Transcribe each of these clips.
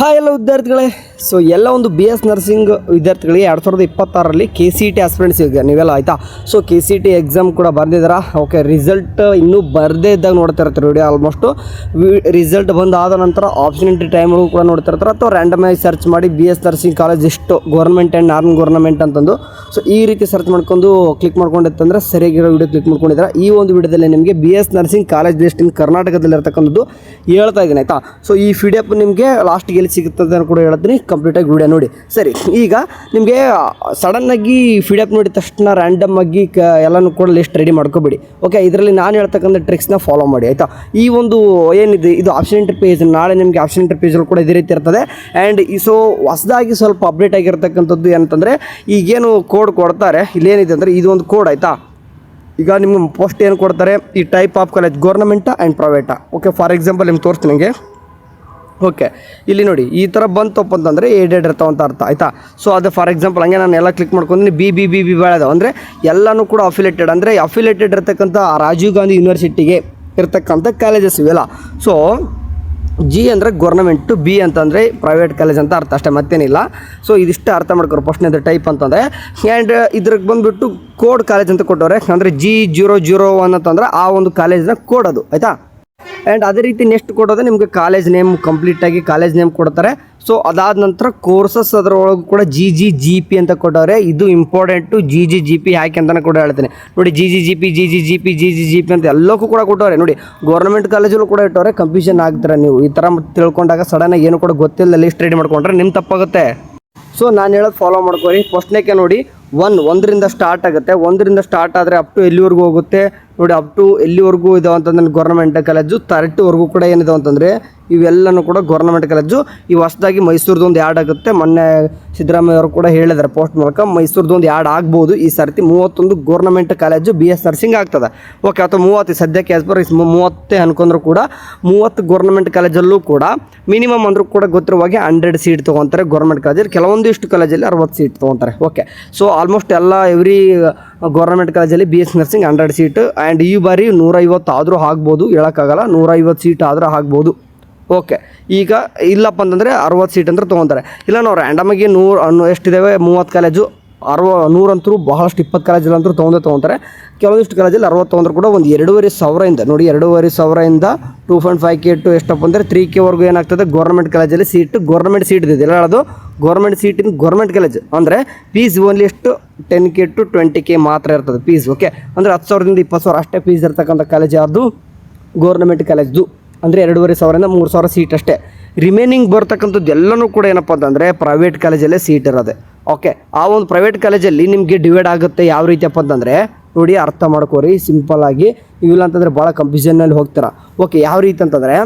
Hi ಎಲ್ಲ ವಿದ್ಯಾರ್ಥಿಗಳೇ. So ಎಲ್ಲ ಒಂದು ಬಿ ಎಸ್ ನರ್ಸಿಂಗ್ ವಿದ್ಯಾರ್ಥಿಗಳಿಗೆ 2026ರಲ್ಲಿ KCET ಆಸ್ಪಿರೆಂಟ್ಸ್ ಈಗ ನೀವೆಲ್ಲ ಆಯಿತಾ. ಸೊ KCET ಎಕ್ಸಾಮ್ ಕೂಡ ಬರೆದಿದ್ದೀರಾ. ಓಕೆ, ರಿಸಲ್ಟ್ ಇನ್ನೂ ಬರದೇ ಇದ್ದಾಗ ನೋಡ್ತಾ ಇರ್ತಾರೆ ವಿಡಿಯೋ. ಆಲ್ಮೋಸ್ಟು ರಿಸಲ್ಟ್ ಬಂದಾದ ನಂತರ ಆಪ್ಷನ್ ಎಂಟ್ರಿ ಟೈಮ್ಗಳು ಕೂಡ ನೋಡ್ತಾ ಇರ್ತಾರೆ, ಅಥವಾ ರ್ಯಾಂಡಮೈಸ್ ಸರ್ಚ್ ಮಾಡಿ ಬಿ ಎಸ್ ನರ್ಸಿಂಗ್ ಕಾಲೇಜ್ ಎಷ್ಟು ಗೌರ್ಮೆಂಟ್ ಆ್ಯಂಡ್ ನಾನ್ ಗೌರ್ಮೆಂಟ್ ಅಂತಂದು ಸೊ ಈ ರೀತಿ ಸರ್ಚ್ ಮಾಡ್ಕೊಂಡು ಕ್ಲಿಕ್ ಮಾಡ್ಕೊಂಡಿತ್ತಂದರೆ ಸರಿಯಾಗಿರೋ ವಿಡಿಯೋ ಕ್ಲಿಕ್ ಮಾಡ್ಕೊಂಡಿದ್ದಾರೆ. ಈ ಒಂದು ವಿಡಿಯೋದಲ್ಲಿ ನಿಮಗೆ B S nursing college list in ಕರ್ನಾಟಕದಲ್ಲಿ ಇರ್ತಕ್ಕಂಥದ್ದು ಹೇಳ್ತಾ ಇದ್ದೀನಿ ಆಯಿತಾ. ಸೊ ಈ PDF ನಿಮಗೆ ಲಾಸ್ಟ್ಗೆ ಎಲ್ಲಿ ಸಿಗುತ್ತದೆ ಕೂಡ ಹೇಳ್ತೀನಿ, ಕಂಪ್ಲೀಟಾಗಿ ವಿಡಿಯೋ ನೋಡಿ. ಸರಿ, ಈಗ ನಿಮಗೆ ಸಡನ್ನಾಗಿ PDF ನೋಡಿದ ತಕ್ಷಣ ರ್ಯಾಂಡಮ್ ಆಗಿ ಎಲ್ಲನೂ ಕೂಡ ಲಿಸ್ಟ್ ರೆಡಿ ಮಾಡ್ಕೊಬೇಡಿ. ಓಕೆ, ಇದರಲ್ಲಿ ನಾನು ಹೇಳ್ತಕ್ಕಂಥ ಟ್ರಿಕ್ಸ್ನ ಫಾಲೋ ಮಾಡಿ ಆಯಿತಾ. ಈ ಒಂದು ಏನಿದೆ ಇದು ಆಪ್ಷನ್ ಎಂಟ್ರಿ ಪೇಜ್, ನಾಳೆ ನಿಮಗೆ ಆಪ್ಷನ್ ಎಂಟ್ರಿ ಪೇಜಲ್ಲಿ ಕೂಡ ಇದೇ ರೀತಿ ಇರ್ತದೆ. ಆ್ಯಂಡ್ ಸೊ ಹೊಸದಾಗಿ ಸ್ವಲ್ಪ ಅಪ್ಡೇಟ್ ಆಗಿರ್ತಕ್ಕಂಥದ್ದು ಏನಂತಂದರೆ, ಈಗೇನು ಕೋಡ್ ಕೊಡ್ತಾರೆ ಇಲ್ಲೇನಿದೆ ಅಂದರೆ ಇದು ಒಂದು ಕೋಡ್ ಆಯಿತಾ. ಈಗ ನಿಮ್ಗೆ ಫಸ್ಟ್ ಏನು ಕೊಡ್ತಾರೆ, ಈ ಟೈಪ್ ಆಫ್ ಕಾಲೇಜ್ ಗೌರ್ನಮೆಂಟಾ ಆ್ಯಂಡ್ ಪ್ರೈವೇಟಾ. ಓಕೆ, ಫಾರ್ ಎಕ್ಸಾಂಪಲ್ ನಿಮ್ಗೆ ತೋರಿಸ್ತೀನಿ ನಿಮಗೆ. ಓಕೆ, ಇಲ್ಲಿ ನೋಡಿ ಈ ಥರ ಬಂತಪ್ಪ ಅಂತಂದರೆ ಏಡೆಡ್ ಇರ್ತಾವ ಅಂತ ಅರ್ಥ ಆಯಿತಾ. ಸೊ ಅದು ಫಾರ್ ಎಕ್ಸಾಂಪಲ್ ಹಂಗೆ ನಾನು ಎಲ್ಲ ಕ್ಲಿಕ್ ಮಾಡ್ಕೊಂತೀನಿ, ಬಿ ಬೆಳೆದವು ಅಂದರೆ ಎಲ್ಲನೂ ಕೂಡ ಅಫಿಲೇಟೆಡ್, ಅಂದರೆ ಅಫಿಲೇಟೆಡ್ ಇರ್ತಕ್ಕಂಥ ರಾಜೀವ್ ಗಾಂಧಿ ಯೂನಿವರ್ಸಿಟಿಗೆ ಇರ್ತಕ್ಕಂಥ ಕಾಲೇಜಸ್ ಇವೆಲ್ಲ. ಸೊ G ಅಂದರೆ ಗೌರ್ನಮೆಂಟು, B ಅಂತಂದರೆ ಪ್ರೈವೇಟ್ ಕಾಲೇಜ್ ಅಂತ ಅರ್ಥ, ಅಷ್ಟೇ ಮತ್ತೇನಿಲ್ಲ. ಸೊ ಇದಿಷ್ಟು ಅರ್ಥ ಮಾಡ್ಕೊರು ಫಸ್ಟ್ನೇದು ಟೈಪ್ ಅಂತಂದರೆ. ಆ್ಯಂಡ್ ಇದ್ರಿಗೆ ಬಂದುಬಿಟ್ಟು ಕೋಡ್ ಕಾಲೇಜ್ ಅಂತ ಕೊಟ್ಟವ್ರೆ, ಅಂದರೆ G001 ಅಂತಂದ್ರೆ ಆ ಒಂದು ಕಾಲೇಜ್ನ ಕೋಡ್ ಅದು ಆಯಿತಾ. ಆ್ಯಂಡ್ ಅದೇ ರೀತಿ ನೆಕ್ಸ್ಟ್ ಕೊಡೋದು ನಿಮಗೆ ಕಾಲೇಜ್ ನೇಮ್, ಕಂಪ್ಲೀಟಾಗಿ ಕಾಲೇಜ್ ನೇಮ್ ಕೊಡ್ತಾರೆ. ಸೊ ಅದಾದ ನಂತರ ಕೋರ್ಸಸ್ ಅದರೊಳಗೆ ಕೂಡ GGGP ಅಂತ ಕೊಟ್ಟವ್ರೆ. ಇದು ಇಂಪಾರ್ಟೆಂಟು, GGGP ಯಾಕೆ ಅಂತಲೇ ಕೂಡ ಹೇಳ್ತೀನಿ ನೋಡಿ. GGGP ಅಂತ ಎಲ್ಲಕ್ಕೂ ಕೂಡ ಕೊಟ್ಟವ್ರೆ ನೋಡಿ. ಗೌರ್ಮೆಂಟ್ ಕಾಲೇಜಲ್ಲೂ ಕೂಡ ಇಟ್ಟವ್ರೆ. ಕನ್ಫ್ಯೂಷನ್ ಆಗ್ತಾರೆ ನೀವು ಈ ಥರ ತಿಳ್ಕೊಂಡಾಗ, ಸಡನ್ನಾಗಿ ಏನು ಕೂಡ ಗೊತ್ತಿಲ್ಲ ಲಿಸ್ಟ್ ರೆಡಿ ಮಾಡ್ಕೊಂಡ್ರೆ ನಿಮ್ಮ ತಪ್ಪಾಗುತ್ತೆ. ಸೊ ನಾನು ಹೇಳೋದು ಫಾಲೋ ಮಾಡ್ಕೊರಿ. ಫಸ್ಟ್ನೇಕೆ ನೋಡಿ, ಒಂದರಿಂದ ಸ್ಟಾರ್ಟ್ ಆಗುತ್ತೆ. ಒಂದರಿಂದ ಸ್ಟಾರ್ಟ್ ಆದರೆ ಅಪ್ ಟು ಎಲ್ಲಿವರೆಗೂ ಹೋಗುತ್ತೆ ನೋಡಿ. ಅಪ್ ಟು ಎಲ್ಲಿವರೆಗೂ ಇದಾವೆ ಅಂತಂದ್ರೆ ಗೌರ್ಮೆಂಟ್ ಕಾಲೇಜು. 30ವರೆಗೂ ಕೂಡ ಏನಿದಾವೆ ಅಂತಂದರೆ ಇವೆಲ್ಲನೂ ಕೂಡ ಗೌರ್ಮೆಂಟ್ ಕಾಲೇಜು. ಇವು ಹೊಸದಾಗಿ ಮೈಸೂರದ್ದು ಒಂದು ಆ್ಯಡ್ ಆಗುತ್ತೆ. ಮೊನ್ನೆ ಸಿದ್ದರಾಮಯ್ಯ ಅವರು ಕೂಡ ಹೇಳಿದ್ದಾರೆ ಪೋಸ್ಟ್ ಮೂಲಕ, ಮೈಸೂರದ್ದು ಒಂದು ಆ್ಯಡ್ ಆಗ್ಬೋದು ಈ ಸರ್ತಿ. 31 ಗೌರ್ಮೆಂಟ್ ಕಾಲೇಜು BS ನರ್ಸಿಂಗ್ ಆಗ್ತದೆ. ಓಕೆ, ಅಥವಾ 30 ಸದ್ಯಕ್ಕೆ ಆಸ್ ಪರ್ 30 ಅನ್ಕೊಂಡ್ರು ಕೂಡ 30 ಗೌರ್ಮೆಂಟ್ ಕಾಲೇಜಲ್ಲೂ ಕೂಡ ಮಿನಿಮಮ್ ಅಂದರೂ ಕೂಡ ಗೊತ್ತಿರುವಾಗೆ 100 ಸೀಟ್ ತೊಗೊತಾರೆ ಗೌರ್ಮೆಂಟ್ ಕಾಲೇಜಲ್ಲಿ. ಕೆಲವೊಂದಿಷ್ಟು ಕಾಲೇಜಲ್ಲಿ 60 ಸೀಟ್ ತೊಗೊತಾರೆ. ಓಕೆ, ಸೊ ಆಲ್ಮೋಸ್ಟ್ ಎಲ್ಲ ಎವ್ರಿ ಗೌರ್ಮೆಂಟ್ ಕಾಲೇಜಲ್ಲಿ BS ನರ್ಸಿಂಗ್ 100 ಸೀಟ್. ಆ್ಯಂಡ್ ಈ ಬಾರಿ 150 ಆದರೂ ಆಗ್ಬೋದು, ಹೇಳೋಕ್ಕಾಗಲ್ಲ. 150 ಸೀಟ್ ಆದರೂ ಆಗ್ಬೋದು. ಓಕೆ, ಈಗ ಇಲ್ಲಪ್ಪ ಅಂತಂದರೆ 60 ಸೀಟ್ ಅಂದ್ರೆ ತೊಗೊತಾರೆ. ಇಲ್ಲ ನಾವು ರ್ಯಾಂಡಮಾಗಿ 100 ಎಷ್ಟಿದ್ದಾವೆ 30 ಕಾಲೇಜು, 100 ಅಂತೂ ಬಹಳಷ್ಟು 20 ಕಾಲೇಜಲ್ಲಂತೂ ತೊಗೊತಾರೆ. ಕೆಲವೊಂದಿಷ್ಟು ಕಾಲೇಜಲ್ಲಿ 60 ತೊಗೊಂಡ್ರು ಕೂಡ ಒಂದು 2,500 ನೋಡಿ. 2,500 2.5K ಟು ಎಷ್ಟಪ್ಪ ಅಂದರೆ 3K ಏನಾಗ್ತದೆ ಗೌರ್ಮೆಂಟ್ ಕಾಲೇಜಲ್ಲಿ ಸೀಟು. ಗೌರ್ಮೆಂಟ್ ಸೀಟ್ ಇದೆ ಎಲ್ಲ ಹೇಳೋದು, ಗೌರ್ಮೆಂಟ್ ಸೀಟಿನ ಗೌರ್ಮೆಂಟ್ ಕಾಲೇಜ್ ಅಂದರೆ ಫೀಸ್ ಓನ್ಲಿ ಎಷ್ಟು 10K ಟು 20K ಮಾತ್ರ ಇರ್ತದೆ ಫೀಸ್. ಓಕೆ, ಅಂದರೆ 10,000ದಿಂದ 20,000 ಅಷ್ಟೇ ಫೀಸ್ ಇರ್ತಕ್ಕಂಥ ಕಾಲೇಜ್ ಯಾವುದು ಗೌರ್ಮೆಂಟ್ ಕಾಲೇಜ್ದು. ಅಂದರೆ 2,500ರಿಂದ 3,000 ಸೀಟ್ ಅಷ್ಟೇ. ರಿಮೈನಿಂಗ್ ಬರ್ತಕ್ಕಂಥದ್ದು ಎಲ್ಲನೂ ಕೂಡ ಏನಪ್ಪ ಅಂತಂದರೆ ಪ್ರೈವೇಟ್ ಕಾಲೇಜಲ್ಲೇ ಸೀಟ್ ಇರೋದೆ. ಓಕೆ, ಆ ಒಂದು ಪ್ರೈವೇಟ್ ಕಾಲೇಜಲ್ಲಿ ನಿಮಗೆ ಡಿವೈಡ್ ಆಗುತ್ತೆ ಯಾವ ರೀತಿಯಪ್ಪ ಅಂತಂದರೆ ನೋಡಿ, ಅರ್ಥ ಮಾಡ್ಕೋರಿ ಸಿಂಪಲ್ಲಾಗಿ. ಇವಿಲ್ಲ ಅಂತಂದರೆ ಭಾಳ ಕನ್ಫ್ಯೂಷನ್ನಲ್ಲಿ ಹೋಗ್ತೀರ. ಓಕೆ, ಯಾವ ರೀತಿ ಅಂತಂದರೆ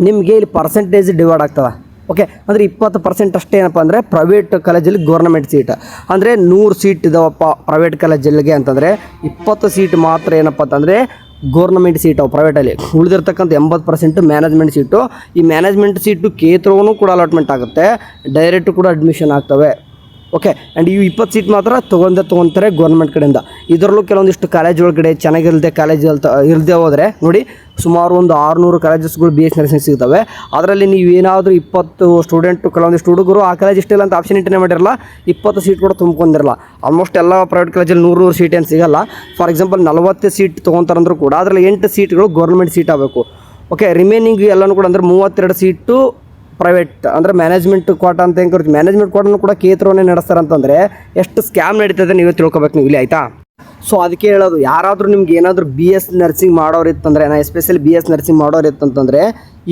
ನಿಮಗೆ ಇಲ್ಲಿ ಪರ್ಸೆಂಟೇಜ್ ಡಿವೈಡ್ ಆಗ್ತದೆ. ಓಕೆ, ಅಂದರೆ 20% ಅಷ್ಟೇ ಏನಪ್ಪ ಅಂದರೆ ಪ್ರೈವೇಟ್ ಕಾಲೇಜಲ್ಲಿ ಗೌರ್ಮೆಂಟ್ ಸೀಟ್. ಅಂದರೆ 100 ಸೀಟ್ ಇದಾವಪ್ಪ ಪ್ರೈವೇಟ್ ಕಾಲೇಜಲ್ಲಿಗೆ ಅಂತಂದರೆ 20 ಸೀಟ್ ಮಾತ್ರ ಏನಪ್ಪ ಅಂತಂದರೆ ಗೌರ್ಮೆಂಟ್ ಸೀಟ್ ಅವು ಪ್ರೈವೇಟಲ್ಲಿ. ಉಳಿದಿರ್ತಕ್ಕಂಥ 80% ಮ್ಯಾನೇಜ್ಮೆಂಟ್ ಸೀಟು. ಈ ಮ್ಯಾನೇಜ್ಮೆಂಟ್ ಸೀಟು ಕೇತ್ರವೂ ಕೂಡ ಅಲಾಟ್ಮೆಂಟ್ ಆಗುತ್ತೆ, ಡೈರೆಕ್ಟು ಕೂಡ ಅಡ್ಮಿಷನ್ ಆಗ್ತವೆ. ಓಕೆ, ಆ್ಯಂಡ್ ಇವು 20 ಸೀಟ್ ಮಾತ್ರ ತೊಗೊತಾರೆ ಗೌರ್ಮೆಂಟ್ ಕಡೆಯಿಂದ. ಇದರಲ್ಲೂ ಕೆಲವೊಂದಿಷ್ಟು ಕಾಲೇಜ್ ಒಳಗಡೆ ಚೆನ್ನಾಗಿಲ್ಲದೆ ಕಾಲೇಜ್ ಇಲ್ಲದೆ ಹೋದರೆ ನೋಡಿ, ಸುಮಾರು ಒಂದು 600 ಕಾಲೇಜಸ್ಗಳು BS ನರ್ಸಿಂಗ್ ಸಿಗ್ತವೆ. ಅದರಲ್ಲಿ ನೀವು ಏನಾದರೂ 20 ಸ್ಟೂಡೆಂಟು, ಕೆಲವೊಂದಿಷ್ಟು ಹುಡುಗರು ಆ ಕಾಲೇಜ್ ಇಷ್ಟಿಲ್ಲ ಅಂತ ಆಪ್ಷನ್ ಇಂಟನೇ ಮಾಡಿರಲ್ಲ, 20 ಸೀಟ್ ಕೂಡ ತುಂಬ್ಕೊಂಡಿರಲ್ಲ. ಆಲ್ಮೋಸ್ಟ್ ಎಲ್ಲ ಪ್ರೈವೇಟ್ ಕಾಲೇಜಲ್ಲಿ 100 ಸೀಟ್ ಏನು ಸಿಗಲ್ಲ. ಫಾರ್ ಎಕ್ಸಾಂಪಲ್ 40 ಸೀಟ್ ತೊಗೊತಾರಂದ್ರೂ ಕೂಡ ಅದರಲ್ಲಿ 8 ಸೀಟ್ಗಳು ಗೌರ್ಮೆಂಟ್ ಸೀಟ್ ಆಗಬೇಕು. ಓಕೆ, ರಿಮೈನಿಂಗ್ ಎಲ್ಲನೂ ಕೂಡ ಅಂದರೆ 32 ಸೀಟು ಪ್ರೈವೇಟ್, ಅಂದರೆ ಮ್ಯಾನೇಜ್ಮೆಂಟ್ ಕೋಟ ಅಂತ ಹೆಂಗೆ ಕರಿತೀವಿ. ಮ್ಯಾನೇಜ್ಮೆಂಟ್ ಕೋಟನ್ನು ಕೂಡ ಕೇತ್ರವನ್ನೇ ನಡೆಸ್ತಾರೆ ಅಂತಂದರೆ ಎಷ್ಟು ಸ್ಕ್ಯಾಮ್ ನಡೀತದೆ ನೀವೇ ತಿಳ್ಕೊಬೇಕು ನೀವು ಇಲ್ಲಿ ಆಯಿತಾ. ಸೊ ಅದಕ್ಕೆ ಹೇಳೋದು, ಯಾರಾದರೂ ನಿಮ್ಗೆ ಏನಾದರೂ BS ನರ್ಸಿಂಗ್ ಮಾಡೋರು ಇತ್ತಂದರೆ, ನಾನು ಎಸ್ಪೆಷಲಿ BS ನರ್ಸಿಂಗ್ ಮಾಡೋರು ಇತ್ತಂತಂದರೆ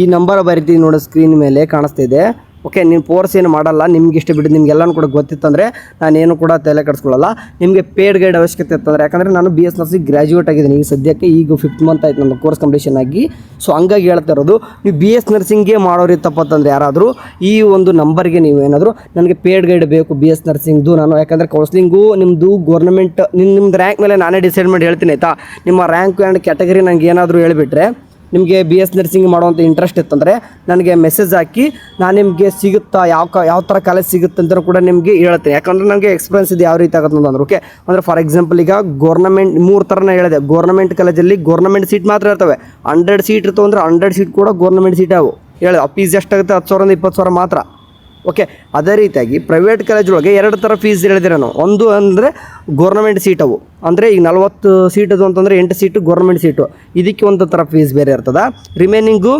ಈ ನಂಬರ್ ಬರಿತೀವಿ ನೋಡಿ, ಸ್ಕ್ರೀನ್ ಮೇಲೆ ಕಾಣಿಸ್ತಾ ಇದೆ. ಓಕೆ, ನೀವು ಫೋರ್ಸ್ ಏನು ಮಾಡಲ್ಲ, ನಿಮ್ಗೆ ಇಷ್ಟ ಬಿಟ್ಟು ನಿಮಗೆಲ್ಲನೂ ಕೂಡ ಗೊತ್ತಿತ್ತಂದರೆ ನಾನೇನು ಕೂಡ ತಲೆ ಕೆಡಿಸ್ಕೊಳ್ಳಲ್ಲ. ನಿಮಗೆ ಪೇಡ್ ಗೈಡ್ ಅವಶ್ಯಕತೆ ಇತ್ತಂದರೆ, ಯಾಕಂದರೆ ನಾನು BS ನರ್ಸಿಂಗ್ ಗ್ರ್ಯಾಜುಯೇಟ್ ಆಗಿದ್ದೀನಿ ಈಗ ಸದ್ಯಕ್ಕೆ, ಈಗ 5th ಮಂತ್ ಆಯ್ತು ನನ್ನ ಕೋರ್ಸ್ ಕಂಪ್ಲೀಷನ್ ಆಗಿ. ಸೊ ಹಂಗಾಗಿ ಹೇಳ್ತಾ ಇರೋದು, ನೀವು BS ನರ್ಸಿಂಗ್ಗೆ ಮಾಡೋರು ಇತ್ತಪ್ಪ ಅಂತಂದರೆ ಯಾರಾದರೂ ಈ ಒಂದು ನಂಬರ್ಗೆ ನೀವು ಏನಾದರೂ ನನಗೆ ಪೇಡ್ ಗೈಡ್ ಬೇಕು BS ನರ್ಸಿಂಗ್ದು, ನಾನು ಯಾಕಂದರೆ ಕೌನ್ಸ್ಲಿಂಗು ನಿಮ್ಮದು ಗೌರ್ಮೆಂಟ್ ನಿಮ್ಮದು ರ್ಯಾಂಕ್ ಮೇಲೆ ನಾನೇ ಡಿಸೈಡ್ ಮಾಡಿ ಹೇಳ್ತೀನಿ ಆಯಿತಾ. ನಿಮ್ಮ ರ್ಯಾಂಕ್ ಆ್ಯಂಡ್ ಕ್ಯಾಟಗರಿ ನನಗೆ ಏನಾದರೂ ಹೇಳಿಬಿಟ್ರೆ, ನಿಮಗೆ BS ನರ್ಸಿಂಗ್ ಮಾಡುವಂಥ ಇಂಟ್ರೆಸ್ಟ್ ಇತ್ತಂದರೆ ನನಗೆ ಮೆಸೇಜ್ ಹಾಕಿ, ನಾನು ನಿಮಗೆ ಸಿಗುತ್ತಾ ಯಾವ ಥರ ಕಾಲೇಜ್ ಸಿಗುತ್ತೆ ಅಂತ ಕೂಡ ನಿಮಗೆ ಹೇಳ್ತೀನಿ. ಯಾಕಂದರೆ ನನಗೆ ಎಕ್ಸ್ಪೀರಿಯನ್ಸ್ ಇದೆ ಯಾವ ರೀತಿ ಆಗುತ್ತೆ ಅಂತಂದ್ರೆ. ಓಕೆ, ಅಂದರೆ ಫಾರ್ ಎಕ್ಸಾಂಪಲ್ ಈಗ ಗೌರ್ಮೆಂಟ್ 3 ಥರನ ಹೇಳಿದೆ. ಗೌರ್ಮೆಂಟ್ ಕಾಲೇಜಲ್ಲಿ ಗೌರ್ಮೆಂಟ್ ಸೀಟ್ ಮಾತ್ರ ಇರ್ತವೆ. 100 ಸೀಟ್ ಇರ್ತವೆ ಅಂದರೆ 100 ಸೀಟ್ ಕೂಡ ಗೌರ್ಮೆಂಟ್ ಸೀಟ್ ಅವು. ಹೇಳಿ ಫೀಸ್ ಎಷ್ಟಾಗುತ್ತೆ 10,000 20,000 ಮಾತ್ರ. ಓಕೆ, ಅದೇ ರೀತಿಯಾಗಿ ಪ್ರೈವೇಟ್ ಕಾಲೇಜೊಳಗೆ 2 ಥರ ಫೀಸ್ ಹೇಳಿದೆ ನಾನು. ಒಂದು ಅಂದರೆ ಗೋರ್ನಮೆಂಟ್ ಸೀಟ್ ಅವು, ಅಂದರೆ ಈಗ 40 ಸೀಟ್ ಅದು ಅಂತಂದರೆ 8 ಸೀಟು ಗೋರ್ಮೆಂಟ್ ಸೀಟು, ಇದಕ್ಕೆ ಒಂದು ಥರ ಫೀಸ್ ಬೇರೆ ಇರ್ತದೆ. ರಿಮೈನಿಂಗು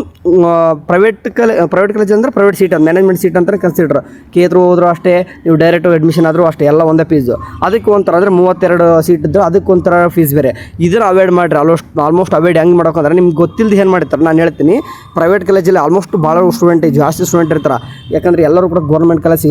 ಪ್ರೈವೇಟ್ ಕಾಲೇಜ್ ಅಂದರೆ ಪ್ರೈವೇಟ್ ಸೀಟ್ ಅದು ಮ್ಯಾನೇಜ್ಮೆಂಟ್ ಸೀಟ್ ಅಂತಲೇ ಕನ್ಸಿಡರ್. ಕೇದ್ರು ಹೋದ್ರು ಅಷ್ಟೇ, ನೀವು ಡೈರೆಕ್ಟ್ ಅಡ್ಮಿಷನ್ ಆದರೂ ಅಷ್ಟೇ, ಎಲ್ಲ ಒಂದೇ ಫೀಸು. ಅದಕ್ಕೆ ಒಂಥರ ಅಂದರೆ 32 ಸೀಟ್ ಇದ್ದರೆ ಅದಕ್ಕೆ ಒಂಥರ ಫೀಸ್ ಬೇರೆ. ಇದನ್ನು ಅವಾಯ್ಡ್ ಮಾಡಿರಿ. ಆಲ್ಮೋಸ್ಟ್ ಅವಾಯ್ಡ್ ಹೆಂಗೆ ಮಾಡೋಕಂದ್ರೆ ನಿಮ್ಗೆ ಗೊತ್ತಿಲ್ಲದೆ ಏನು ಮಾಡಿರ್ತಾರೆ. ನಾನು ಹೇಳ್ತೀನಿ, ಪ್ರೈವೇಟ್ ಕಾಲೇಜಲ್ಲಿ ಆಲ್ಮೋಸ್ಟ್ ಭಾಳ ಜಾಸ್ತಿ ಸ್ಟೂಡೆಂಟ್ ಇರ್ತಾರೆ. ಯಾಕಂದರೆ ಎಲ್ಲರೂ ಕೂಡ ಗೋರ್ಮೆಂಟ್ ಕಾಲೇಜ್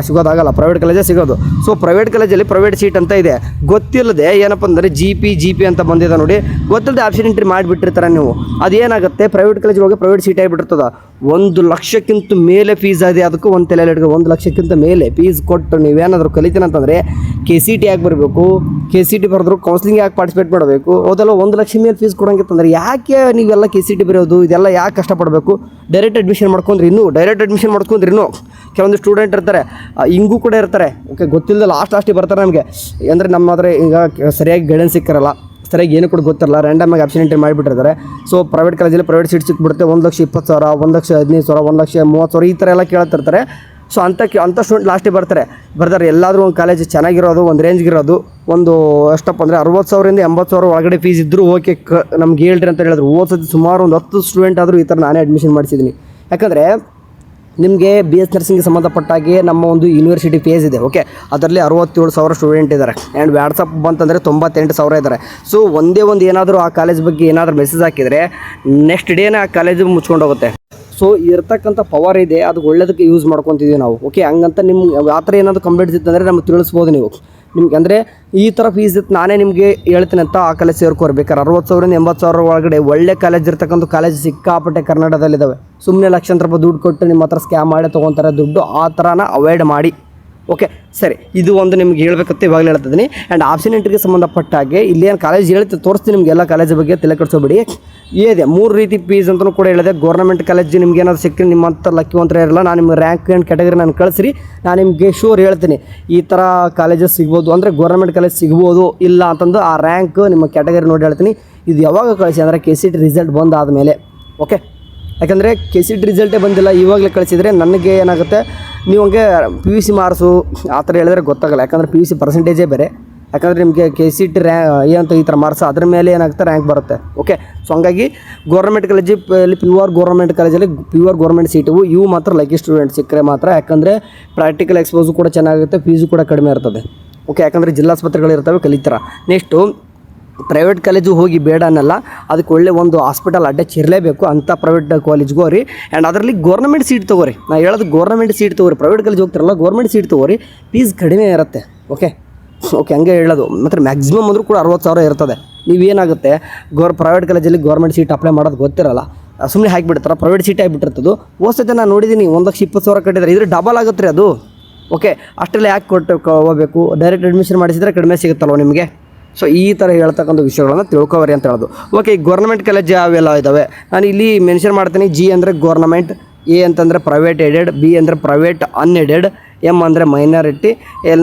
ಸಿಗೋದಾಗಲ್ಲ, ಪ್ರೈವೇಟ್ ಕಾಲೇಜೇ ಸಿಗೋದು. ಸೊ ಪ್ರೈವೇಟ್ ಕಾಲೇಜಲ್ಲಿ ಪ್ರೈವೇಟ್ ಸೀಟ್ ಅಂತ ಇದೆ, ಗೊತ್ತಿಲ್ಲದೆ ಏನಪ್ಪ ಅಂದರೆ ಜಿ ಪಿ ಅಂತ ಬಂದಿದೆ ನೋಡಿ, ಗೊತ್ತಿಲ್ಲದೆ ಆಪ್ಷನ್ ಎಂಟ್ರಿ ಮಾಡಿಬಿಟ್ಟಿರ್ತಾರೆ ನೀವು. ಅದೇನಾಗುತ್ತೆ, ಪ್ರೈವೇಟ್ ಕಾಲೇಜ್ ಹೋಗಿ ಪ್ರೈವೇಟ್ ಸೀಟ್ ಆಗಿಬಿಟ್ಟಿರ್ತದೆ. 1 ಲಕ್ಷಕ್ಕಿಂತ ಮೇಲೆ ಫೀಸ್ ಇದೆ. ಅದಕ್ಕೂ ಒಂದು ತಲೆಯಲ್ಲಿ ಇಟ್ಕೊ, 1 ಲಕ್ಷಕ್ಕಿಂತ ಮೇಲೆ ಫೀಸ್ ಕೊಟ್ಟು ನೀವೇನಾದರೂ ಕಲಿತೀನಿ ಅಂತಂದರೆ KCET ಯಾಕೆ ಬರಬೇಕು, KCET ಬರೆದ್ರು ಕೌನ್ಸಿಲಿಂಗ್ ಯಾಕೆ ಪಾರ್ಟಿಸಿಪೇಟ್ ಮಾಡಬೇಕು, ಅದೆಲ್ಲ 1 ಲಕ್ಷ ಮೇಲೆ ಫೀಸ್ ಕೊಡೋಂಗಿತ್ತಂದ್ರೆ ಯಾಕೆ ನೀವೆಲ್ಲ KCET ಬರೆಯೋದು, ಇದೆಲ್ಲ ಯಾಕೆ ಕಷ್ಟಪಡಬೇಕು? ಡೈರೆಕ್ಟ್ ಅಡ್ಮಿಷನ್ ಮಾಡ್ಕೊಂಡ್ರಿ ಇನ್ನೂ ಕೆಲವೊಂದು ಸ್ಟೂಡೆಂಟ್ ಇರ್ತಾರೆ, ಹಿಂಗೂ ಕೂಡ ಇರ್ತಾರೆ. ಓಕೆ, ಗೊತ್ತಿಲ್ಲದೆ ಲಾಸ್ಟಿಗೆ ಬರ್ತಾರೆ ನಮಗೆ. ಅಂದರೆ ನಮ್ಮ ಹತ್ರ ಈಗ ಸರಿಯಾಗಿ ಗೈಡೆನ್ಸ್ ಸಿಕ್ಕಿರಲ್ಲ, ಸರಿಯಾಗಿ ಏನು ಕೂಡ ಗೊತ್ತಿರಲ್ಲ, ರ್ಯಾಂಡಮಾಗಿ ಆಪ್ಷನ್ ಎಂಟ್ರಿ ಮಾಡಿಬಿಟ್ಟಿರ್ತಾರೆ. ಸೊ ಪ್ರೈವೇಟ್ ಕಾಲೇಜಲ್ಲಿ ಪ್ರೈವೇಟ್ ಸೀಟ್ ಸಿಕ್ಬಿಡುತ್ತೆ. 1,20,000, 1,15,000, 1,30,000 ಈ ಥರ ಎಲ್ಲ ಕೇಳ್ತಿರ್ತಾರೆ. ಸೊ ಅಂಥ ಸ್ಟೂಡೆಂಟ್ ಲಾಸ್ಟಿಗೆ ಬರ್ತಾರೆ. ಎಲ್ಲಾದರೂ ಒಂದು ಕಾಲೇಜ್ ಚೆನ್ನಾಗಿರೋದು, ಒಂದು ರೇಂಜ್ಗಿರೋದು, ಒಂದು ಎಷ್ಟಪ್ಪ ಅಂದರೆ 60,000 ಇಂದ 80,000 ಒಳಗಡೆ ಫೀಸ್ ಇದ್ದರೂ ಓಕೆ ನಮ್ಗೆ ಹೇಳ್ರಿ ಅಂತ ಹೇಳಿದ್ರು. ಓದ್ಸತಿ ಸುಮಾರು ಒಂದು 10 ಸ್ಟೂಡೆಂಟ್ ಆದರೂ ಈ ಥರ ನಾನೇ ಅಡ್ಮಿಷನ್ ಮಾಡಿಸಿದ್ದೀನಿ. ಯಾಕಂದರೆ ನಿಮಗೆ BS ನರ್ಸಿಂಗ್ಗೆ ಸಂಬಂಧಪಟ್ಟಾಗೆ ನಮ್ಮ ಒಂದು ಯೂನಿವರ್ಸಿಟಿ ಪೇಜ್ ಇದೆ. ಓಕೆ, ಅದರಲ್ಲಿ 67,000 ಸ್ಟೂಡೆಂಟ್ ಇದ್ದಾರೆ. ಆ್ಯಂಡ್ ವಾಟ್ಸಪ್ ಬಂತಂದರೆ 98,000 ಇದ್ದಾರೆ. ಸೊ ಒಂದೇ ಒಂದು ಏನಾದರೂ ಆ ಕಾಲೇಜ್ ಬಗ್ಗೆ ಏನಾದರೂ ಮೆಸೇಜ್ ಹಾಕಿದರೆ ನೆಕ್ಸ್ಟ್ ಡೇನೇ ಆ ಕಾಲೇಜು ಮುಚ್ಕೊಂಡು ಹೋಗುತ್ತೆ. ಸೊ ಇರ್ತಕ್ಕಂಥ ಪವರ್ ಇದೆ, ಅದು ಒಳ್ಳೇದಕ್ಕೆ ಯೂಸ್ ಮಾಡ್ಕೊತಿದ್ದೀವಿ ನಾವು. ಓಕೆ, ಹಂಗಂತ ನಿಮ್ಗೆ ಆ ಥರ ಏನಾದರೂ ಕಂಪ್ಲೇಂಟ್ಸ್ ಇತ್ತಂದರೆ ನಮ್ಗೆ ತಿಳಿಸ್ಬೋದು ನೀವು. ನಿಮ್ಗೆ ಅಂದರೆ ಈ ಥರ ಫೀಸ್ ಇತ್ತು ನಾನೇ ನಿಮಗೆ ಹೇಳ್ತೀನಿ ಅಂತ ಆ ಕಾಲೇಜ್ ಸೇರ್ಕೋರ್ಬೇಕಾರೆ 60,000 ಇಂದ 80,000 ಒಳಗಡೆ ಒಳ್ಳೆ ಕಾಲೇಜ್ ಇರ್ತಕ್ಕಂಥ ಕಾಲೇಜ್ ಸಿಕ್ಕಾಪಟ್ಟೆ ಕರ್ನಾಟಕದಲ್ಲಿದ್ದಾವೆ. ಸುಮ್ಮನೆ ಲಕ್ಷಾಂತರ ರೂಪಾಯಿ ದುಡ್ಡು ಕೊಟ್ಟು ನಿಮ್ಮ ಹತ್ರ ಸ್ಕ್ಯಾಮ್ ಮಾಡಿ ತೊಗೊತಾರೆ ದುಡ್ಡು. ಆ ಥರನ ಅವಾಯ್ಡ್ ಮಾಡಿ. ಓಕೆ, ಸರಿ, ಇದು ಒಂದು ನಿಮ್ಗೆ ಹೇಳ್ಬೇಕಂತ ಇವಾಗಲೇ ಹೇಳ್ತಿದ್ದೀನಿ. ಆ್ಯಂಡ್ ಆಪ್ಷನ್ ಎಂಟ್ರಿಗೆ ಸಂಬಂಧಪಟ್ಟ ಹಾಗೆ ಇಲ್ಲೇನು ಕಾಲೇಜ್ ಹೇಳ್ತೀನಿ ತೋರಿಸ್ತೀನಿ ನಿಮಗೆ. ಎಲ್ಲ ಕಾಲೇಜ್ ಬಗ್ಗೆ ತಲೆ ಕೆಡಿಸೋಬೇಡಿ. ಇದೆ 3 ರೀತಿ ಫೀಸ್ ಅಂತಲೂ ಕೂಡ ಹೇಳಿದೆ. ಗೌರ್ಮೆಂಟ್ ಕಾಲೇಜ್ ನಿಮ್ಗೆ ಏನಾದ್ರು ಸಿಕ್ಕಿ ನಿಮ್ಮಂಥ ಲಕ್ಕಿವಂತರ ಇರಲ್ಲ, ನಾನು ನಿಮ್ಗೆ ರ್ಯಾಂಕ್ ಆ್ಯಂಡ್ ಕ್ಯಾಟಗರಿ ನಾನು ಕಳಿಸ್ರಿ, ನಾನು ನಿಮಗೆ ಶೂರ್ ಹೇಳ್ತೀನಿ ಈ ಥರ ಕಾಲೇಜಸ್ ಸಿಗ್ಬೋದು, ಅಂದರೆ ಗೌರ್ಮೆಂಟ್ ಕಾಲೇಜ್ ಸಿಗ್ಬೋದು ಇಲ್ಲ ಅಂತಂದು ಆ ರ್ಯಾಂಕ್ ನಿಮ್ಮ ಕ್ಯಾಟಗರಿ ನೋಡಿ ಹೇಳ್ತೀನಿ. ಇದು ಯಾವಾಗ ಕಳಿಸಿ ಅಂದರೆ KCET ರಿಸಲ್ಟ್ ಬಂದಾದಮೇಲೆ. ಓಕೆ, ಯಾಕಂದರೆ KCET ರಿಸಲ್ಟೇ ಬಂದಿಲ್ಲ, ಇವಾಗಲೇ ಕಳಿಸಿದರೆ ನನಗೆ ಏನಾಗುತ್ತೆ, ನೀವು ಹಂಗೆ PUC ಮಾರ್ಕ್ಸು ಆ ಥರ ಹೇಳಿದ್ರೆ ಗೊತ್ತಾಗಲ್ಲ. ಯಾಕಂದರೆ PUC ಪರ್ಸೆಂಟೇಜೇ ಬೇರೆ. ಯಾಕಂದರೆ ನಿಮಗೆ KCET ಏನಂತ ಈ ಥರ ಮಾರ್ಕ್ಸ್ ಅದ್ರ ಮೇಲೆ ಏನಾಗುತ್ತೆ ರ್ಯಾಂಕ್ ಬರುತ್ತೆ. ಓಕೆ, ಸೊ ಹಂಗಾಗಿ ಗೌರ್ಮೆಂಟ್ ಕಾಲೇಜಲ್ಲಿ ಪ್ಯೂರ್ ಗೌರ್ಮೆಂಟ್ ಕಾಲೇಜಲ್ಲಿ ಪ್ಯೂರ್ ಗೌರ್ಮೆಂಟ್ ಸೀಟು ಇವು ಮಾತ್ರ ಲಕ್ಕಿ ಸ್ಟೂಡೆಂಟ್ ಸಿಕ್ಕರೆ ಮಾತ್ರ. ಯಾಕಂದರೆ ಪ್ರಾಕ್ಟಿಕಲ್ ಎಕ್ಸ್ಪೋಸು ಕೂಡ ಚೆನ್ನಾಗಿರುತ್ತೆ, ಫೀಸು ಕೂಡ ಕಡಿಮೆ ಇರ್ತದೆ. ಓಕೆ, ಯಾಕಂದರೆ ಜಿಲ್ಲಾಸ್ಪತ್ರೆಗಳಿರ್ತವೆ ಕಲಿತೀರ. ನೆಕ್ಸ್ಟು ಪ್ರೈವೇಟ್ ಕಾಲೇಜು ಹೋಗಿ ಬೇಡ ಅನ್ನಲ್ಲ, ಅದಕ್ಕೆ ಒಳ್ಳೆ ಒಂದು ಹಾಸ್ಪಿಟಲ್ ಅಡ್ಡಚ್ಚಿ ಇರಲೇಬೇಕು ಅಂತ ಪ್ರೈವೇಟ್ ಕಾಲೇಜ್ಗೆ ಹೋಗ್ರಿ. ಆ್ಯಂಡ್ ಅದರಲ್ಲಿ ಗೌರ್ಮೆಂಟ್ ಸೀಟ್ ತೊಗೋರಿ. ನಾನು ಹೇಳೋದು ಗೌರ್ಮೆಂಟ್ ಸೀಟ್ ತೊಗೋರಿ. ಪ್ರೈವೇಟ್ ಕಾಲೇಜ್ ಹೋಗ್ತಿರಲ್ಲ, ಗೌರ್ಮೆಂಟ್ ಸೀಟ್ ತೊಗೋರಿ, ಫೀಸ್ ಕಡಿಮೆ ಇರುತ್ತೆ. ಓಕೆ, ಹಂಗೆ ಹೇಳೋದು. ಮತ್ತು ಮ್ಯಾಕ್ಸಿಮಮ್ ಅಂದರೂ ಕೂಡ 60,000 ಇರ್ತದೆ. ನೀವೇನಾಗುತ್ತೆ ಪ್ರೈವೇಟ್ ಕಾಲೇಜಲ್ಲಿ ಗೌರ್ಮೆಂಟ್ ಸೀಟ್ ಅಪ್ಲೈ ಮಾಡೋದು ಗೊತ್ತಿರಲ್ಲ, ಸುಮ್ಮನೆ ಹಾಕಿಬಿಡ್ತಾರೆ, ಪ್ರೈವೇಟ್ ಸೀಟ್ ಆಗಿಬಿಟ್ಟಿರ್ತದೆ. ಓದ್ಸತ್ತೆ ನಾನು ನೋಡಿದ್ದೀನಿ 1,20,000 ಕಟ್ಟಿದ್ದಾರೆ, ಇದ್ರೆ ಡಬಲ್ ಆಗುತ್ತೆ ರೀ ಅದು. ಓಕೆ, ಅಷ್ಟೆಲ್ಲ ಯಾಕೆ ಹೋಗಬೇಕು, ಡೈರೆಕ್ಟ್ ಅಡ್ಮಿಷನ್ ಮಾಡಿಸಿದ್ರೆ ಕಡಿಮೆ ಸಿಗುತ್ತಲ್ವ ನಿಮಗೆ. ಸೊ ಈ ಥರ ಹೇಳ್ತಕ್ಕಂಥ ವಿಷಯಗಳನ್ನು ತಿಳ್ಕೊವರಿ ಅಂತ ಹೇಳೋದು. ಓಕೆ, ಗೌರ್ಮೆಂಟ್ ಕಾಲೇಜ್ ಯಾವೆಲ್ಲ ಇದ್ದಾವೆ ನಾನು ಇಲ್ಲಿ ಮೆನ್ಷನ್ ಮಾಡ್ತೀನಿ. G ಅಂದರೆ ಗೌರ್ನಮೆಂಟ್, A ಅಂತಂದರೆ ಪ್ರೈವೇಟ್ ಏಡೆಡ್, B ಅಂದರೆ ಪ್ರೈವೇಟ್ ಅನ್ಎಡೆಡ್, M ಅಂದರೆ ಮೈನಾರಿಟಿ, L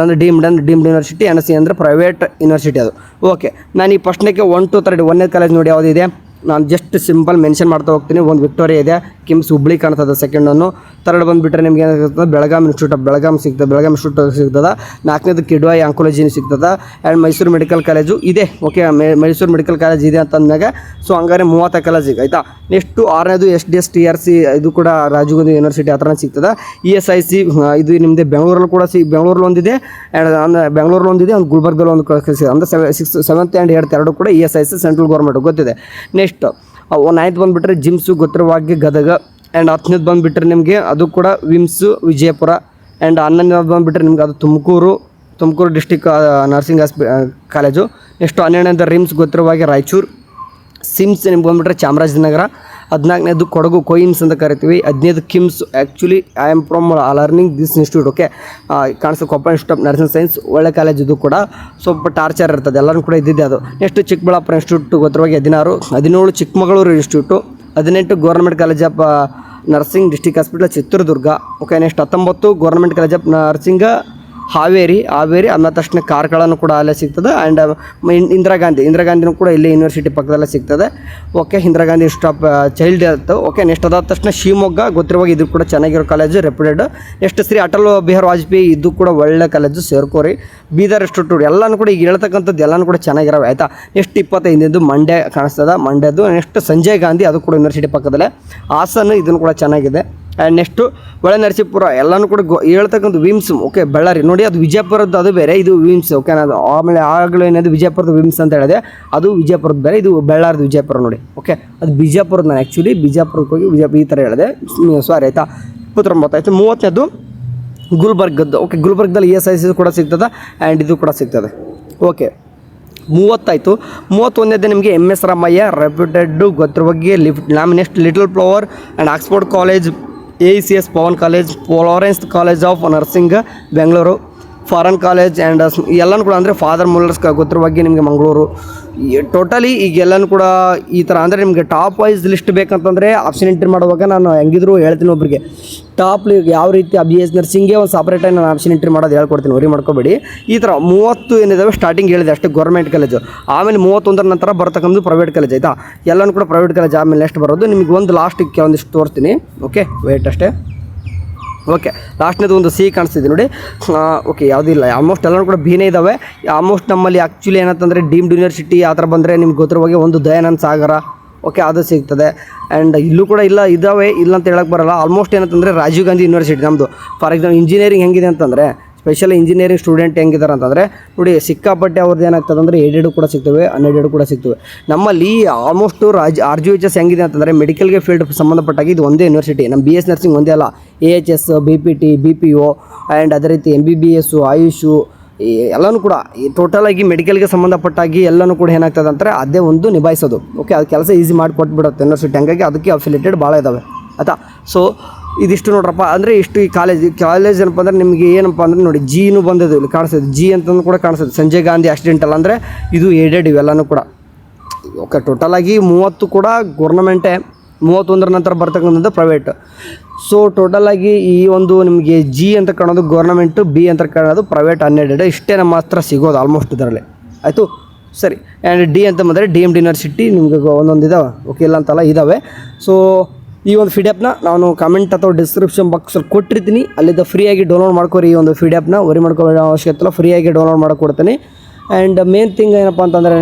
ಅಂದರೆ ಡೀಮ್ಡ್ ಯೂನಿವರ್ಸಿಟಿ, NC ಅಂದರೆ ಪ್ರೈವೇಟ್ ಯೂನಿವರ್ಸಿಟಿ ಅದು. ಓಕೆ, ನಾನು ಈ ಫಸ್ಟ್ನೇಗೆ 1 to 3 ಒಂದನೇ ಕಾಲೇಜ್ ನೋಡಿ ಯಾವುದಿದೆ ನಾನು ಜಸ್ಟ್ ಸಿಂಪಲ್ ಮೆನ್ಷನ್ ಮಾಡ್ತಾ ಹೋಗ್ತೀನಿ. ಒಂದು ವಿಕ್ಟೋರಿಯಾ ಇದೆ, KIMS ಹುಬ್ಳಿ ಕಾಣ್ತದೆ ಸೆಕೆಂಡನ್ನು. ಥರ್ಡ್ ಬಂದುಬಿಟ್ರೆ ನಿಮ್ಗೆ ಏನಾಗ್ತದೆ ಬೆಳಗಾಂ ಇನ್ಸ್ಟಿಟ್ಯೂಟ್ ಆಫ್ ಬೆಳಗಾಂ ಸಿಗ್ತದೆ, ಬೆಳಗಾಂ ಇನ್ಸ್ಟಿಟ್ಯೂಟ್ ಸಿಗ್ತದೆ. 4ನೇದು ಕಿಡ್ವಾಯಿ ಆಂಕೋಲಜಿ ಸಿಗ್ತದೆ. ಆ್ಯಂಡ್ ಮೈಸೂರು ಮೆಡಿಕಲ್ ಕಾಲೇಜು ಇದೆ. ಓಕೆ, ಮೈಸೂರು ಮೆಡಿಕಲ್ ಕಾಲೇಜ್ ಇದೆ ಅಂತಂದಾಗ ಸೊ ಹಂಗಾರೆ 30 ಕಾಲೇಜ್ ಈಗ ಆಯಿತಾ. ನೆಕ್ಸ್ಟು 6ನೇದು SDS TRC ಇದು ಕೂಡ ರಾಜೀವ್ ಗಾಂಧಿ ಯೂನಿವರ್ಸಿಟಿ ಹತ್ರನೇ ಸಿಗ್ತದೆ. ESIC ಇದು ನಿಮ್ಮದೇ ಬೆಂಗಳೂರಲ್ಲಿ ಕೂಡ ಬೆಂಗಳೂರಲ್ಲಿ ಒಂದಿದೆ, ಆ್ಯಂಡ್ ಬೆಂಗಳೂರಲ್ಲಿ ಒಂದಿದೆ, ಒಂದು ಗುಲ್ಬರ್ಗದಲ್ಲಿ ಒಂದು ಸಿಗುತ್ತೆ. ಅಂದರೆ 7th and 8th ಎರಡು ಕೂಡ ESIC ಸೆಂಟ್ರಲ್ ಗೌರ್ಮೆಂಟ್ ಗೊತ್ತಿದೆ. ನೆಕ್ಸ್ಟ್ 9th ಬಂದುಬಿಟ್ರೆ ಜಿಮ್ಸು ಗೊತ್ತಿರವಾಗಿ ಗದಗ. ಆ್ಯಂಡ್ 10ನೇದು ಬಂದುಬಿಟ್ರೆ ನಿಮಗೆ ಅದು ಕೂಡ ವಿಮ್ಸು ವಿಜಯಪುರ. ಆ್ಯಂಡ್ 11ನೇದು ಬಂದುಬಿಟ್ರೆ ನಿಮ್ಗೆ ಅದು Tumakuru district nursing college. Next 12ನೇದು ರಿಮ್ಸ್ ಗೊತ್ತಿರವಾಗಿ ರಾಯಚೂರು. ಸಿಮ್ಸ್ ನಿಮ್ಗೆ ಬಂದುಬಿಟ್ರೆ ಚಾಮರಾಜನಗರ. 14ನೇದು ಕೊಡಗು ಕೊಯಿಮ್ಸ್ ಅಂತ ಕರಿತೀವಿ. 15ನೇದು KIMS. Actually I am from learning this institute. Okay, ಕಾಣಿಸೋ Koppa institute of nursing science ಒಳ್ಳೆ ಕಾಲೇಜ್. ಇದು ಕೂಡ ಸ್ವಲ್ಪ ಟಾರ್ಚರ್ ಇರ್ತದೆ, ಎಲ್ಲರೂ ಕೂಡ ಇದ್ದಿದ್ದೆ ಅದು. ನೆಕ್ಸ್ಟ್ ಚಿಕ್ಕಬಳ್ಳಾಪುರ ಇನ್ಸ್ಟಿಟ್ಯೂಟ್ ಗೊತ್ತಿರವಾಗಿ 16. 17 Chikkamagaluru institute. 18 government college of nursing district hospital Chitradurga. Okay, next 19 government college of nursing Haveri ಆದ ತಕ್ಷಣ ಕಾರ್ಕಳನೂ ಕೂಡ ಅಲ್ಲೇ ಸಿಗ್ತದೆ. ಆ್ಯಂಡ್ ಇಂದಿರಾ ಗಾಂಧಿನೂ ಕೂಡ ಇಲ್ಲಿ ಯೂನಿವರ್ಸಿಟಿ ಪಕ್ಕದಲ್ಲೇ ಸಿಗ್ತದೆ. Okay, Indira Gandhi stop child health. Okay, next ಅದಾದ ತಕ್ಷಣ ಶಿವಮೊಗ್ಗ ಗೊತ್ತಿರುವಾಗ ಇದು ಕೂಡ ಚೆನ್ನಾಗಿರೋ college, reputed. Next Shri Atal Bihari Vajpayee, ಇದು ಕೂಡ ಒಳ್ಳೆ ಕಾಲೇಜು, ಸೇರ್ಕೋರಿ. ಬೀದರ್ ಇನ್ಸ್ಟಿಟ್ಯೂಟ್ ಎಲ್ಲನೂ ಕೂಡ ಈಗ ಹೇಳ್ತಕ್ಕಂಥದ್ದು ಎಲ್ಲನೂ ಕೂಡ ಚೆನ್ನಾಗಿರೋವೆ ಆಯಿತಾ. ನೆಕ್ಸ್ಟ್ 25 ಮಂಡ್ಯ ಕಾಣಿಸ್ತದೆ, ಮಂಡ್ಯದ್ದು. ನೆಕ್ಸ್ಟ್ ಸಂಜಯ್ ಗಾಂಧಿ, ಅದು ಕೂಡ ಯೂನಿವರ್ಸಿಟಿ ಪಕ್ಕದಲ್ಲೇ. ಹಾಸನ, ಇದನ್ನು ಕೂಡ ಚೆನ್ನಾಗಿದೆ. ಆ್ಯಂಡ್ ನೆಕ್ಸ್ಟು ಹೊಳೆನರಸೀಪುರ ಎಲ್ಲನೂ ಕೂಡ ಹೇಳ್ತಕ್ಕಂಥ ವಿಮ್ಸ್. ಓಕೆ, ಬಳ್ಳಾರಿ ನೋಡಿ, ಅದು ವಿಜಯಪುರದ್ದು, ಅದು ಬೇರೆ, ಇದು ವಿಮ್ಸ್. ಓಕೆ, ನಾನು ಆಮೇಲೆ ಆಗಲೂ ಏನಿದೆ ವಿಜಯಪುರದ ವಿಮ್ಸ್ ಅಂತ ಹೇಳಿದೆ, ಅದು ವಿಜಯಪುರದ ಬೇರೆ, ಇದು ಬಳ್ಳಾರಿದು ವಿಜಯಪುರ ನೋಡಿ. ಓಕೆ, ಅದು ಬಿಜಾಪುರದ, ನಾನು ಆ್ಯಕ್ಚುಲಿ ಬಿಜಾಪುರಕ್ಕೆ ಹೋಗಿ ಈ ಥರ ಹೇಳಿದೆ, ಸಾರಿ ಆಯಿತಾ. 29 ಆಯಿತು. 30ನೇದು ಗುಲ್ಬರ್ಗದ್ದು. ಓಕೆ, ಗುಲ್ಬರ್ಗದಲ್ಲಿ ESIC ಕೂಡ ಸಿಗ್ತದೆ, ಆ್ಯಂಡ್ ಇದು ಕೂಡ ಸಿಗ್ತದೆ. ಓಕೆ, 30 ಆಯಿತು. 31ನೇದು ನಿಮಗೆ MS ರಾಮಯ್ಯ, ರೆಪ್ಯೂಟೆಡ್, ಗೊತ್ತಿರುವಾಗೆ. Next Little Flower and Oxford college, AECS Pavan college, Florence college of nursing Bengaluru, ಫಾರನ್ ಕಾಲೇಜ್. ಆ್ಯಂಡ್ ಎಲ್ಲನೂ ಕೂಡ ಅಂದರೆ ಫಾದರ್ ಮುಲ್ಲರ್ಸ್ ಗೊತ್ತಿರುವಾಗೆ ನಿಮಗೆ ಮಂಗಳೂರು. ಟೋಟಲಿ ಈಗ ಎಲ್ಲನೂ ಕೂಡ ಈ ಥರ ಅಂದರೆ ನಿಮಗೆ ಟಾಪ್ ವೈಸ್ ಲಿಸ್ಟ್ ಬೇಕಂತಂದರೆ ಆಪ್ಷನ್ ಎಂಟ್ರಿ ಮಾಡುವಾಗ ನಾನು ಹೆಂಗಿದ್ರು ಹೇಳ್ತೀನಿ ಒಬ್ಬರಿಗೆ. ಟಾಪ್ ಯಾವ ರೀತಿ BS ನರ್ಸಿಂಗ್ಗೆ ಒಂದು ಸಪ್ರೇಟಾಗಿ ನಾನು ಆಪ್ಷನ್ ಎಂಟ್ರಿ ಮಾಡೋದು ಹೇಳ್ಕೊಡ್ತೀನಿ, ವರಿ ಮಾಡ್ಕೋಬೇಡಿ. ಈ ಥರ 30 ಏನಿದಾವೆ ಸ್ಟಾರ್ಟಿಂಗ್ ಹೇಳಿದೆ ಅಷ್ಟೇ ಗೌರ್ಮೆಂಟ್ ಕಾಲೇಜು. ಆಮೇಲೆ 31 ನಂತರ ಬರ್ತಕ್ಕಂಥ ಪ್ರೈವೇಟ್ ಕಾಲೇಜ್ ಆಯಿತಾ. ಎಲ್ಲನೂ ಕೂಡ ಪ್ರೈವೇಟ್ ಕಾಲೇಜ್ ಆಮೇಲೆ ನೆಕ್ಸ್ಟ್ ಬರೋದು. ನಿಮಗೆ ಒಂದು ಲಾಸ್ಟಿಗೆ ಒಂದಿಷ್ಟು ತೋರಿಸ್ತೀನಿ. ಓಕೆ, ವೇಟ್ ಅಷ್ಟೇ. ಓಕೆ, ಲಾಸ್ಟ್ನೇದು ಒಂದು C ಕಾಣಿಸ್ತಿದೆ ನೋಡಿ. ಓಕೆ, ಯಾವುದಿಲ್ಲ, ಆಲ್ಮೋಸ್ಟ್ ಎಲ್ಲರೂ ಕೂಡ ಬಿನೇ ಇದ್ದಾವೆ. ಆಲ್ಮೋಸ್ಟ್ ನಮ್ಮಲ್ಲಿ ಆ್ಯಕ್ಚುಲಿ ಏನಂತಂದರೆ ಡೀಮ್ಡ್ ಯೂನಿವರ್ಸಿಟಿ ಆ ಥರ ಬಂದರೆ ನಿಮ್ಗೆ ಗೊತ್ತಿರುವಾಗೆ ಒಂದು ದಯಾನಂದ ಸಾಗರ. ಓಕೆ, ಅದು ಸಿಗ್ತದೆ. ಆ್ಯಂಡ್ ಇಲ್ಲೂ ಕೂಡ ಇದ್ದಾವೆ, ಇಲ್ಲ ಅಂತ ಹೇಳಕ್ಕೆ ಬರೋಲ್ಲ. ಆಲ್ಮೋಸ್ಟ್ ಏನಂತಂದರೆ ರಾಜೀವ್ ಗಾಂಧಿ ಯೂನಿವರ್ಸಿಟಿ ನಮ್ಮದು. ಫಾರ್ ಎಕ್ಸಾಂಪಲ್ ಇಂಜಿನಿಯರಿಂಗ್ ಹೆಂಗಿದೆ ಅಂತಂದರೆ, ಸ್ಪೆಷಲಿ ಇಂಜಿನಿಯರಿಂಗ್ ಸ್ಟೂಡೆಂಟ್ ಹೆಂಗಿದ್ದಾರೆ ಅಂತಂದರೆ ನೋಡಿ, ಸಿಕ್ಕಾಪಟ್ಟೆ ಅವ್ರದ್ದು ಏನಾಗ್ತದೆ ಅಂದರೆ ಏಡೆಡ್ ಕೂಡ ಸಿಗ್ತವೆ, ಅನ್ಎಡೆಡ್ ಕೂಡ ಸಿಗ್ತವೆ. ನಮ್ಮಲ್ಲಿ ಆಲ್ಮೋಸ್ಟು RGHS ಹೆಂಗಿದೆ ಅಂತಂದರೆ ಮೆಡಿಕಲ್ಗೆ ಫೀಲ್ಡ್ ಸಂಬಂಧಪಟ್ಟಾಗಿ ಇದು ಒಂದೇ ಯೂನಿವರ್ಸಿಟಿ. ನಮ್ಮ BS ನರ್ಸಿಂಗ್ ಒಂದೇ ಅಲ್ಲ, AHS, BPT, BPO ಆ್ಯಂಡ್ ಅದೇ ರೀತಿ MBBS, ಆಯುಷು ಎಲ್ಲನೂ ಕೂಡ ಟೋಟಲಾಗಿ ಮೆಡಿಕಲ್ಗೆ ಸಂಬಂಧಪಟ್ಟಾಗಿ ಎಲ್ಲನೂ ಕೂಡ ಏನಾಗ್ತದೆ ಅಂತಾರೆ ಅದೇ ಒಂದು ನಿಭಾಯಿಸೋದು. ಓಕೆ, ಅದು ಕೆಲಸ ಈಸಿ ಮಾಡಿಕೊಟ್ಬಿಡುತ್ತೆ ಯೂನಿವರ್ಸಿಟಿ. ಹಂಗಾಗಿ ಅದಕ್ಕೆ ಅಫಿಲಿಯೇಟೆಡ್ ಭಾಳ ಇದ್ದಾವೆ ಆಯಿತಾ. ಸೊ ಇದಿಷ್ಟು ನೋಡ್ರಪ್ಪ, ಅಂದರೆ ಇಷ್ಟು ಈ ಕಾಲೇಜ್ ಏನಪ್ಪ ಅಂದರೆ ನಿಮಗೆ ಏನಪ್ಪ ಅಂದರೆ ನೋಡಿ, Gನೂ ಬಂದಿದ್ದು ಇಲ್ಲಿ ಕಾಣಿಸ್ತದೆ, G ಅಂತಂದು ಕೂಡ ಕಾಣಿಸ್ತದೆ. ಸಂಜಯ್ ಗಾಂಧಿ ಆಕ್ಸಿಡೆಂಟಲ್ ಅಂದರೆ ಇದು ಏಡೆಡ್, ಇವೆಲ್ಲನೂ ಕೂಡ. ಓಕೆ, ಟೋಟಲಾಗಿ 30 ಕೂಡ ಗೌರ್ನಮೆಂಟೇ, 31 ನಂತರ ಬರ್ತಕ್ಕಂಥದ್ದು ಪ್ರೈವೇಟ್. ಸೊ ಟೋಟಲಾಗಿ ಈ ಒಂದು ನಿಮಗೆ G ಅಂತ ಕಾಣೋದು ಗೌರ್ನಮೆಂಟು, B ಅಂತ ಕಾಣೋದು ಪ್ರೈವೇಟ್, ಅನ್ಎಡೆಡ್. ಇಷ್ಟೇ ನಮ್ಮ ಹತ್ರ ಸಿಗೋದು ಆಲ್ಮೋಸ್ಟ್ ಇದರಲ್ಲಿ ಆಯಿತು. ಸರಿ, ಆ್ಯಂಡ್ D ಅಂತ ಬಂದರೆ DMD ಯೂನಿವರ್ಸಿಟಿ ನಿಮಗೆ ಒಂದೊಂದು ಇದ್ದಾವೆ. ಓಕೆ, ಇಲ್ಲ ಅಂತಲ್ಲ, ಇದ್ದಾವೆ. ಸೊ ಈ ಒಂದು PDF ನಾನು ಕಾಮೆಂಟ್ ಅಥವಾ ಡಿಸ್ಕ್ರಿಪ್ಷನ್ ಬಾಕ್ಸಲ್ಲಿ ಕೊಟ್ಟಿರ್ತೀನಿ, ಅಲ್ಲಿಂದ ಫ್ರೀಯಾಗಿ ಡೌನ್ಲೋಡ್ ಮಾಡ್ಕೊರಿ. ಈ ಒಂದು PDF ವರಿ ಮಾಡ್ಕೊಳ್ಳೋ ಅವಶ್ಯಕತೆ ಇಲ್ಲ, ಫ್ರೀಯಾಗಿ ಡೌನ್ಲೋಡ್ ಮಾಡಿಕೊಡ್ತೀನಿ. ಆ್ಯಂಡ್ ಮೇನ್ ಥಿಂಗ್ ಏನಪ್ಪ ಅಂತಂದರೆ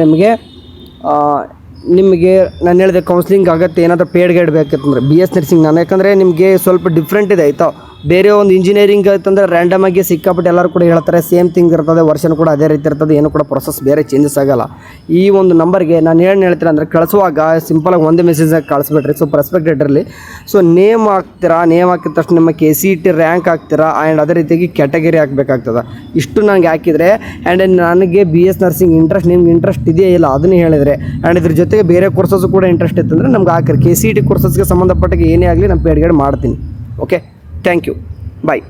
ನಿಮಗೆ ನಾನು ಹೇಳಿದೆ ಕೌನ್ಸ್ಲಿಂಗ್ ಆಗುತ್ತೆ. ಏನಾದರೂ ಪೇಡ್ ಗೈಡ್ ಬೇಕಿತ್ತಂದರೆ BS ನರ್ಸಿಂಗ್ ನಾನು, ಯಾಕಂದರೆ ನಿಮಗೆ ಸ್ವಲ್ಪ ಡಿಫ್ರೆಂಟ್ ಇದೆ ಆಯಿತಾ. ಬೇರೆ ಒಂದು ಇಂಜಿನಿಯರಿಂಗ್ ಆಯ್ತಂದರೆ ರ್ಯಾಂಡಮಾಗಿ ಸಿಕ್ಕಾಪಟ್ಟೆ ಎಲ್ಲರೂ ಕೂಡ ಹೇಳ್ತಾರೆ, ಸೇಮ್ ಥಿಂಗ್ ಇರ್ತದೆ, ವರ್ಷನೂ ಕೂಡ ಅದೇ ರೀತಿ ಇರ್ತದೆ, ಏನು ಕೂಡ ಪ್ರೊಸೆಸ್ ಬೇರೆ ಚೇಂಜಸ್ ಆಗೋಲ್ಲ. ಈ ಒಂದು ನಂಬರ್ಗೆ ನಾನು ಏನು ಹೇಳ್ತೀನಿ ಅಂದರೆ, ಕಳಿಸುವಾಗ ಸಿಂಪಲಾಗಿ ಒಂದೇ ಮೆಸೇಜಾಗಿ ಕಳಿಸ್ಬಿಡ್ರಿ, ಸ್ವಲ್ಪ ರೆಸ್ಪೆಕ್ಟೆಡ್ ಇರಲಿ. ಸೊ ನೇಮ್ ಹಾಕ್ತೀರಾ, ನೇಮ್ ಹಾಕಿದ ತಕ್ಷಣ ನಿಮ್ಮ KCET ರ್ಯಾಂಕ್ ಹಾಕ್ತೀರಾ, ಆ್ಯಂಡ್ ಅದೇ ರೀತಿಯಾಗಿ ಕ್ಯಾಟಗರಿ ಹಾಕಬೇಕಾಗ್ತದೆ. ಇಷ್ಟು ನನಗೆ ಹಾಕಿದರೆ, ಆ್ಯಂಡ್ ನನಗೆ BS ನರ್ಸಿಂಗ್ ಇಂಟ್ರೆಸ್ಟ್, ನಿಮ್ಗೆ ಇಂಟ್ರೆಸ್ಟ್ ಇದೆಯೇ ಇಲ್ಲ ಅದನ್ನೇ ಹೇಳಿದರೆ, ಆ್ಯಂಡ್ ಇದ್ರ ಜೊತೆಗೆ ಬೇರೆ ಕೋರ್ಸಸ್ಸು ಕೂಡ ಇಂಟ್ರೆಸ್ಟ್ ಇತ್ತಂದರೆ ನಮ್ಗೆ ಹಾಕಿರಿ. KCET ಕೋರ್ಸಸ್ಗೆ ಸಂಬಂಧಪಟ್ಟಾಗ ಏನೇ ಆಗಲಿ ನಾನು ಪೇಡ್ ಗೈಡ್ ಮಾಡ್ತೀನಿ. Okay, thank you, bye.